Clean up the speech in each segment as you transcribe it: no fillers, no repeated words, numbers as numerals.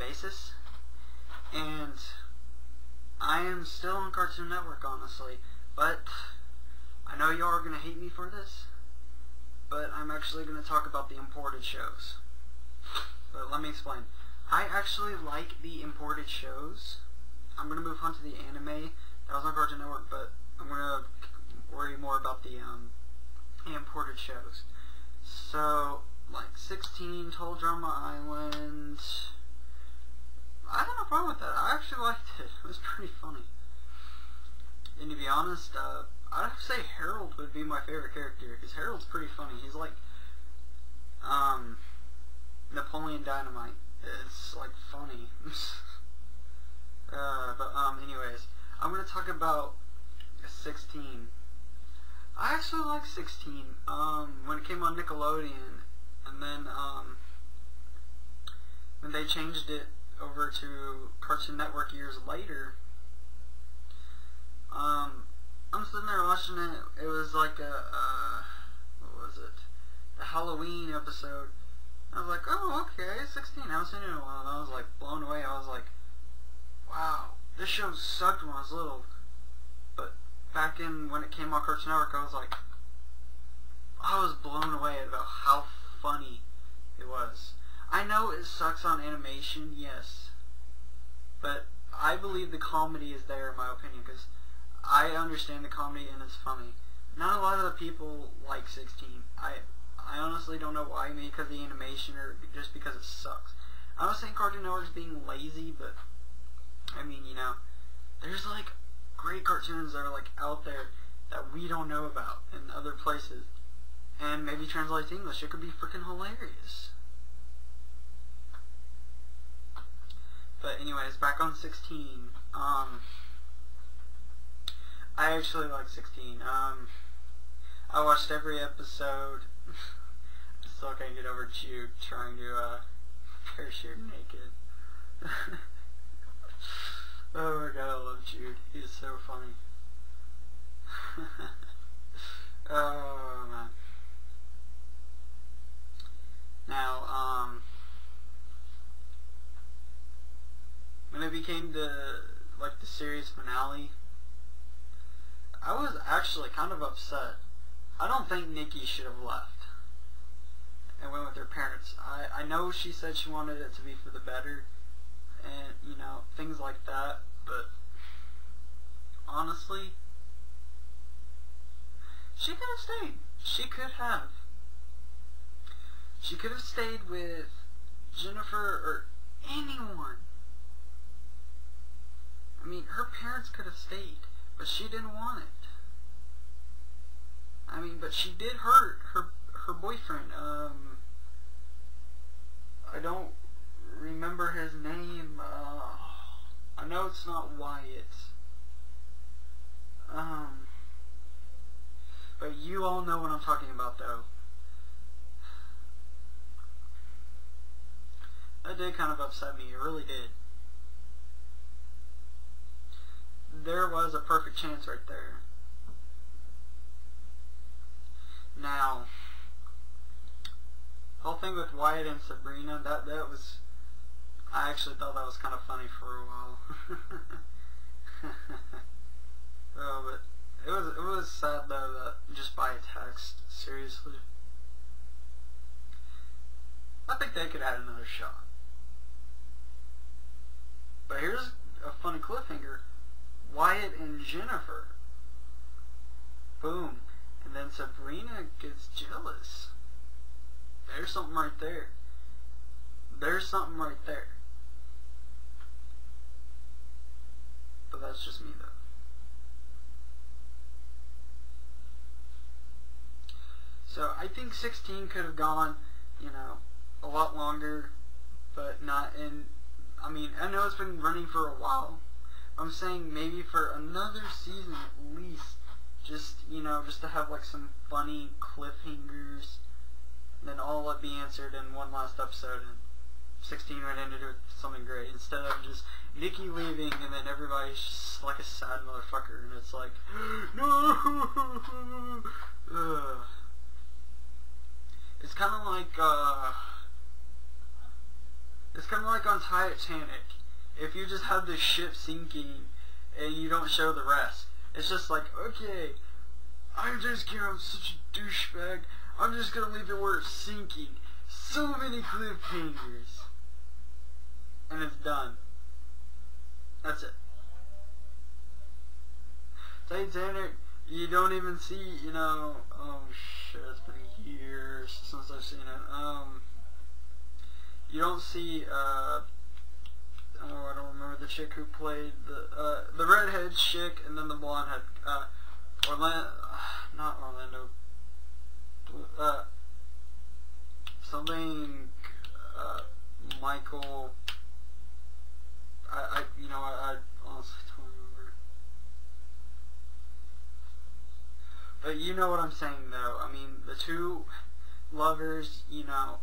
basis, and I am still on Cartoon Network, honestly, but I know y'all are going to hate me for this, but I'm actually going to talk about the imported shows. But let me explain. I actually like the imported shows. I'm going to move on to the anime that was on Cartoon Network, but I'm going to worry more about the imported shows. So, like 16, Total Drama Island. I had no problem with that. I actually liked it. It was pretty funny. And to be honest, I'd have to say Harold would be my favorite character, because Harold's pretty funny. He's like Napoleon Dynamite. It's like funny. Anyways, I'm gonna talk about 16. I actually like 16. When it came on Nickelodeon, and then when they changed it over to Cartoon Network years later, I'm sitting there watching it. It was like what was it? The Halloween episode. I was like, oh, okay, 16. I haven't seen it in a while. And I was like blown away. I was like, wow, this show sucked when I was little. But back in when it came on Cartoon Network, I was blown away about how funny it was. I know it sucks on animation, yes, but I believe the comedy is there, in my opinion, because I understand the comedy and it's funny. Not a lot of the people like 16. I honestly don't know why, maybe because of the animation or just because it sucks. I'm not saying Cartoon Network's being lazy, but I mean, you know, there's like great cartoons that are like out there that we don't know about in other places, and maybe translate to English. It could be freaking hilarious. But anyways, back on 16. I actually like 16. I watched every episode. Still can't get over Jude trying to parachute naked. Oh my god, I love Jude. He's so funny. Oh man. Now, when it became the series finale, I was actually kind of upset. I don't think Nikki should have left and went with her parents. I know she said she wanted it to be for the better, and you know, things like that, but honestly, she could have stayed. She could have. She could have stayed with Jennifer or anyone. I mean, her parents could have stayed, but she didn't want it. I mean, but she did hurt her boyfriend. I don't remember his name. I know it's not Wyatt. But you all know what I'm talking about, though. That did kind of upset me. It really did. There was a perfect chance right there. Now, the whole thing with Wyatt and Sabrina, that was, I actually thought that was kind of funny for a while. Oh, but it was sad though that just by a text, seriously. I think they could add another shot. But here's a funny cliffhanger. Wyatt and Jennifer. Boom. And then Sabrina gets jealous. There's something right there. There's something right there. But that's just me though. So I think 16 could have gone, you know, a lot longer, but not in, I mean, I know it's been running for a while. I'm saying maybe for another season at least. Just, you know, just to have like some funny cliffhangers, and then all it be answered in one last episode, and 16 would end it with something great, instead of just Nikki leaving and then everybody's just like a sad motherfucker, and it's like, no! It's kind of like, It's kind of like on Titanic. If you just have the ship sinking and you don't show the rest, it's just like, okay, I'm James Cameron, I'm such a douchebag. I'm just gonna leave it where it's sinking. So many cliffhangers. And it's done. That's it. Titanic, you don't even see, you know, oh shit, it's been years since I've seen it. You don't see, oh, I don't remember the chick who played the redhead chick, and then the blonde head, not Orlando, something, Michael, I honestly don't remember. But you know what I'm saying, though. I mean, the two lovers, you know,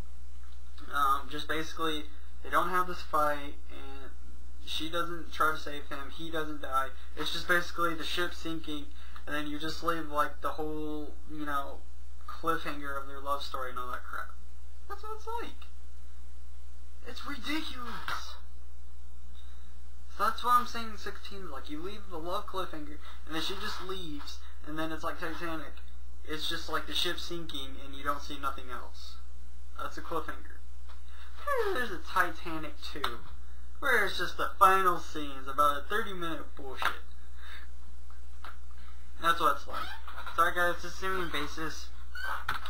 just basically, they don't have this fight, and she doesn't try to save him, he doesn't die. It's just basically the ship sinking, and then you just leave, like, the whole, you know, cliffhanger of their love story and all that crap. That's what it's like. It's ridiculous. So that's what I'm saying in 16, like, you leave the love cliffhanger, and then she just leaves, and then it's like Titanic. It's just like the ship sinking, and you don't see nothing else. That's a cliffhanger. There's a Titanic 2, where it's just the final scenes about a 30-minute bullshit. That's what it's like. Sorry guys, it's a simulant basis.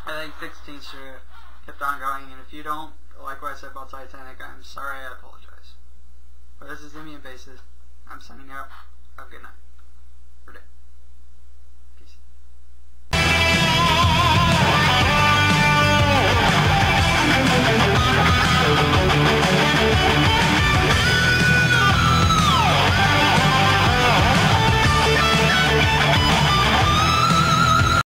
I think 16 should have kept on going, and if you don't like what I said about Titanic, I'm sorry, I apologize. But this is Simulant Basis. I'm signing out. Have a good night. Or day.